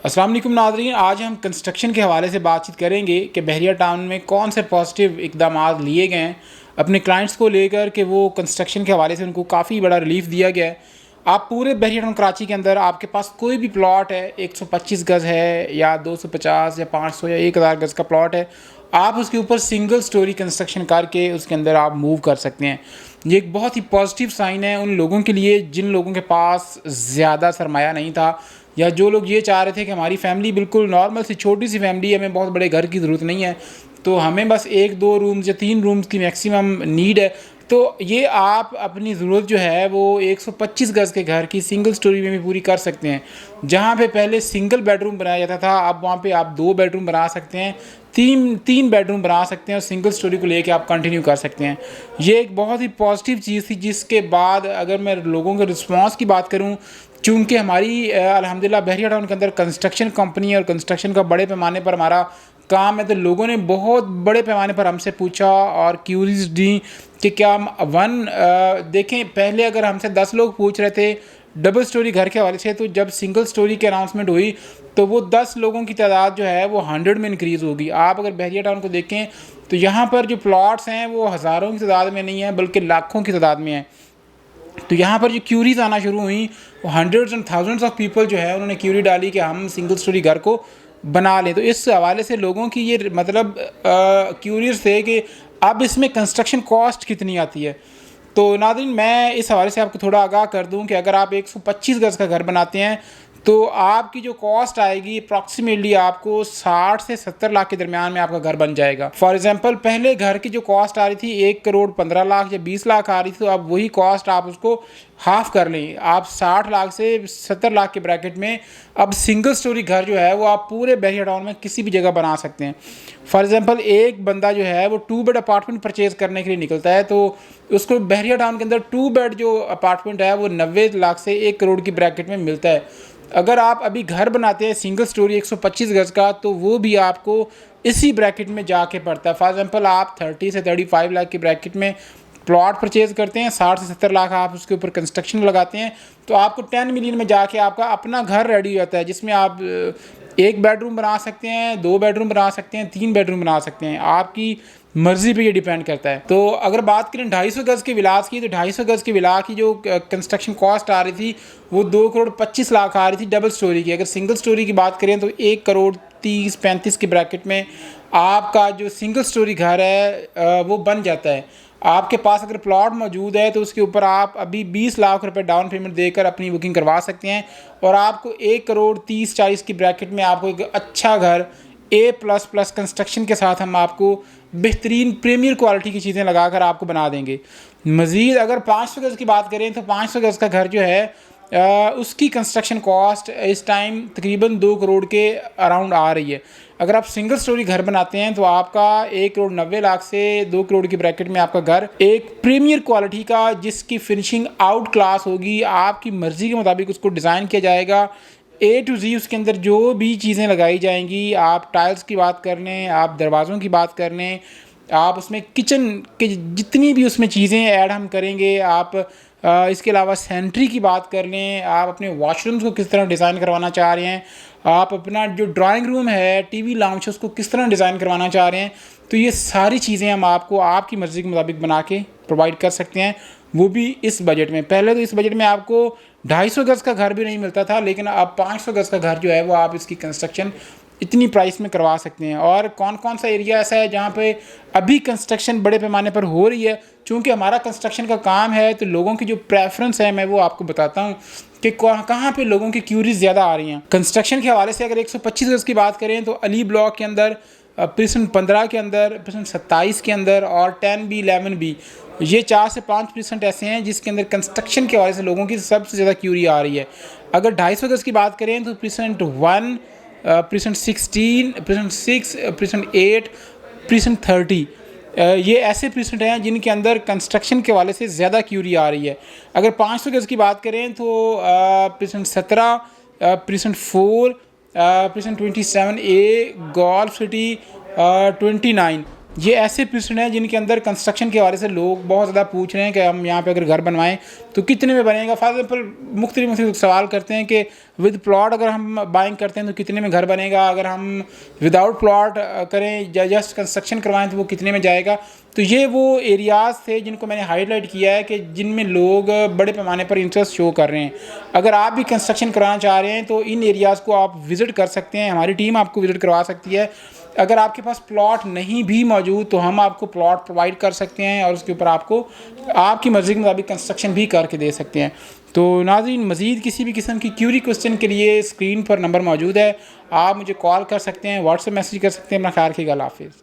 अस्सलाम वालेकुम नाज़रीन, आज हम कंस्ट्रक्शन के हवाले से बातचीत करेंगे कि बहरिया टाउन में कौन से पॉजिटिव इकदाम लिए गए हैं अपने क्लाइंट्स को लेकर कि वो कंस्ट्रक्शन के हवाले से उनको काफ़ी बड़ा रिलीफ दिया गया है। आप पूरे बहरिया टाउन कराची के अंदर आपके पास कोई भी प्लॉट है, 125 गज़ है या 250 या 500 या 1000 गज़ का प्लॉट है, आप उसके ऊपर सिंगल स्टोरी कंस्ट्रक्शन करके उसके अंदर आप मूव कर सकते हैं। ये एक बहुत ही पॉजिटिव साइन है उन लोगों के लिए जिन लोगों के पास ज़्यादा सरमाया नहीं था, या जो लोग ये चाह रहे थे कि हमारी फैमिली बिल्कुल नॉर्मल सी छोटी सी फैमिली है, हमें बहुत बड़े घर की ज़रूरत नहीं है, तो हमें बस 1-2 रूम्स या 3 रूम्स की मैक्सिमम नीड है। तो ये आप अपनी ज़रूरत जो है वो 125 गज़ के घर की सिंगल स्टोरी में भी पूरी कर सकते हैं। जहाँ पे पहले सिंगल बेडरूम बनाया जाता था, अब वहाँ पे आप 2 बेडरूम बना सकते हैं, तीन बेडरूम बना सकते हैं और सिंगल स्टोरी को लेके आप कंटिन्यू कर सकते हैं। ये एक बहुत ही पॉजिटिव चीज़ थी, जिसके बाद अगर मैं लोगों के रिस्पॉन्स की बात करूँ, चूँकि हमारी अल्हम्दुलिल्लाह बहरिया टाउन के अंदर कंस्ट्रक्शन कंपनी और कंस्ट्रक्शन का बड़े पैमाने पर हमारा काम है, तो लोगों ने बहुत बड़े पैमाने पर हमसे पूछा और क्यूरीज दी कि क्या हम देखें, पहले अगर हमसे 10 लोग पूछ रहे थे डबल स्टोरी घर के हवाले से, तो जब सिंगल स्टोरी की अनाउंसमेंट हुई तो वो 10 लोगों की तादाद जो है वो 100 में इंक्रीज़ होगी। आप अगर बहरिया टाउन को देखें तो यहाँ पर जो प्लॉट्स हैं वो हज़ारों की तादाद में नहीं है बल्कि लाखों की तादाद में है। तो यहाँ पर जो क्यूरीज आना शुरू हुई, वो hundreds and thousands of people जो है उन्होंने क्यूरी डाली कि हम सिंगल स्टोरी घर को बना लें। तो इस हवाले से लोगों की ये मतलब क्यूरियस थे कि अब इसमें कंस्ट्रक्शन कॉस्ट कितनी आती है। तो नाज़रीन, मैं इस हवाले से आपको थोड़ा आगाह कर दूं कि अगर आप 125 गज़ का घर बनाते हैं तो आपकी जो कॉस्ट आएगी अप्रॉक्सीमेटली आपको 60 से 70 लाख के दरमियान में आपका घर बन जाएगा। फॉर एग्जांपल, पहले घर की जो कॉस्ट आ रही थी 1 करोड़ 15 लाख या 20 लाख आ रही थी, तो अब वही कॉस्ट आप उसको हाफ कर लें, आप 60 लाख से 70 लाख के ब्रैकेट में अब सिंगल स्टोरी घर जो है वो आप पूरे बहरिया टाउन में किसी भी जगह बना सकते हैं। फॉर एग्जांपल, एक बंदा जो है वो 2 बेड अपार्टमेंट परचेज़ करने के लिए निकलता है, तो उसको बहरिया टाउन के अंदर 2 बेड जो अपार्टमेंट है वो 90 लाख से 1 करोड़ की ब्रैकेट में मिलता है। अगर आप अभी घर बनाते हैं सिंगल स्टोरी 125 गज़ का, तो वो भी आपको इसी ब्रैकेट में जाके पड़ता है। फॉर एग्जांपल, आप 30 से 35 लाख की ब्रैकेट में प्लॉट परचेज़ करते हैं, 60 से 70 लाख आप उसके ऊपर कंस्ट्रक्शन लगाते हैं, तो आपको 10 मिलियन में जाके आपका अपना घर रेडी हो जाता है, जिसमें आप 1 बेडरूम बना सकते हैं, 2 बेडरूम बना सकते हैं, 3 बेडरूम बना सकते हैं। आपकी मर्ज़ी पे ये डिपेंड करता है। तो अगर बात करें 250 गज़ के विलास की, तो 250 गज़ के विला की जो कंस्ट्रक्शन कॉस्ट आ रही थी वो 2 करोड़ 25 लाख आ रही थी डबल स्टोरी की। अगर सिंगल स्टोरी की बात करें तो 1 करोड़ 30-35 के ब्रैकेट में आपका जो सिंगल स्टोरी घर है वो बन जाता है। आपके पास अगर प्लॉट मौजूद है तो उसके ऊपर आप अभी 20 लाख रुपए डाउन पेमेंट देकर अपनी बुकिंग करवा सकते हैं और आपको 1 करोड़ 30-40 की ब्रैकेट में आपको एक अच्छा घर A++ कंस्ट्रक्शन के साथ हम आपको बेहतरीन प्रीमियर क्वालिटी की चीज़ें लगाकर आपको बना देंगे। मज़ीद अगर 500 गज़ की बात करें तो 500 गज़ का घर जो है उसकी कंस्ट्रक्शन कॉस्ट इस टाइम तकरीबन 2 करोड़ के अराउंड आ रही है। अगर आप सिंगल स्टोरी घर बनाते हैं तो आपका 1 करोड़ 90 लाख से 2 करोड़ की ब्रैकेट में आपका घर एक प्रीमियर क्वालिटी का, जिसकी फिनिशिंग आउट क्लास होगी, आपकी मर्ज़ी के मुताबिक उसको डिज़ाइन किया जाएगा A to Z। उसके अंदर जो भी चीज़ें लगाई जाएंगी, आप टाइल्स की बात कर लें, आप दरवाज़ों की बात कर लें, आप उसमें किचन के जितनी भी उसमें चीज़ें ऐड हम करेंगे, आप इसके अलावा सैनिटरी की बात कर लें, आप अपने वॉशरूम्स को किस तरह डिज़ाइन करवाना चाह रहे हैं, आप अपना जो ड्राइंग रूम है, टीवी लाउंज है, उसको किस तरह डिज़ाइन करवाना चाह रहे हैं, तो ये सारी चीज़ें हम आपको आपकी मर्ज़ी के मुताबिक बना के प्रोवाइड कर सकते हैं, वो भी इस बजट में। पहले तो इस बजट में आपको 250 गज़ का घर भी नहीं मिलता था, लेकिन अब 500 गज़ का घर जो है वो आप इसकी कंस्ट्रक्शन इतनी प्राइस में करवा सकते हैं। और कौन कौन सा एरिया ऐसा है जहाँ पे अभी कंस्ट्रक्शन बड़े पैमाने पर हो रही है, चूँकि हमारा कंस्ट्रक्शन का काम है तो लोगों की जो प्रेफरेंस है मैं वो आपको बताता हूँ कि कहाँ पे लोगों की क्यूरीज ज़्यादा आ रही हैं कंस्ट्रक्शन के हवाले से। अगर 125 गज़ की बात करें तो अली ब्लॉक के अंदर, प्रिसन 15 के अंदर, प्रिसन 27 के अंदर और 10B 11B, ये 4 से 5% ऐसे हैं जिसके अंदर कंस्ट्रक्शन के हवाले से लोगों की सबसे ज़्यादा क्यूरी आ रही है। अगर 250 गज़ की बात करें तो precision 1, precision 16, precision 6, precision 8, precision 30, ये ऐसे प्रिसेंट हैं जिनके अंदर कंस्ट्रक्शन के हवाले से ज़्यादा क्यूरी आ रही है। अगर 500 गज़ की बात करें तो present 17, present 4, present 27A, golf city 29, ये ऐसे प्रिसेंट हैं जिनके अंदर कंस्ट्रक्शन के हवाले से लोग बहुत ज़्यादा पूछ रहे हैं कि हम यहाँ पे अगर घर बनवाएं तो कितने में बनेगा। फॉर एग्जाम्पल मुख्तलिफ सवाल करते हैं कि विद प्लॉट अगर हम बाइंग करते हैं तो कितने में घर बनेगा, अगर हम विदाउट प्लॉट करें या जस्ट कंस्ट्रक्शन करवाएं तो वो कितने में जाएगा। तो ये वो एरियाज़ थे जिनको मैंने हाईलाइट किया है कि जिनमें लोग बड़े पैमाने पर इंटरेस्ट शो कर रहे हैं। अगर आप भी कंस्ट्रक्शन कराना चाह रहे हैं तो इन एरियाज़ को आप विज़िट कर सकते हैं, हमारी टीम आपको विज़िट करवा सकती है। अगर आपके पास प्लॉट नहीं भी मौजूद तो हम आपको प्लॉट प्रोवाइड कर सकते हैं और उसके ऊपर आपको आपकी मर्ज़ी के मुताबिक कंस्ट्रक्शन भी करके दे सकते हैं। तो नाज़रीन, मज़ीद किसी भी किस्म की क्यूरी क्वेश्चन के लिए स्क्रीन पर नंबर मौजूद है, आप मुझे कॉल कर सकते हैं, व्हाट्सएप मैसेज कर सकते हैं। अपना ख्याल रखिएगा। अल्लाह हाफ़िज़।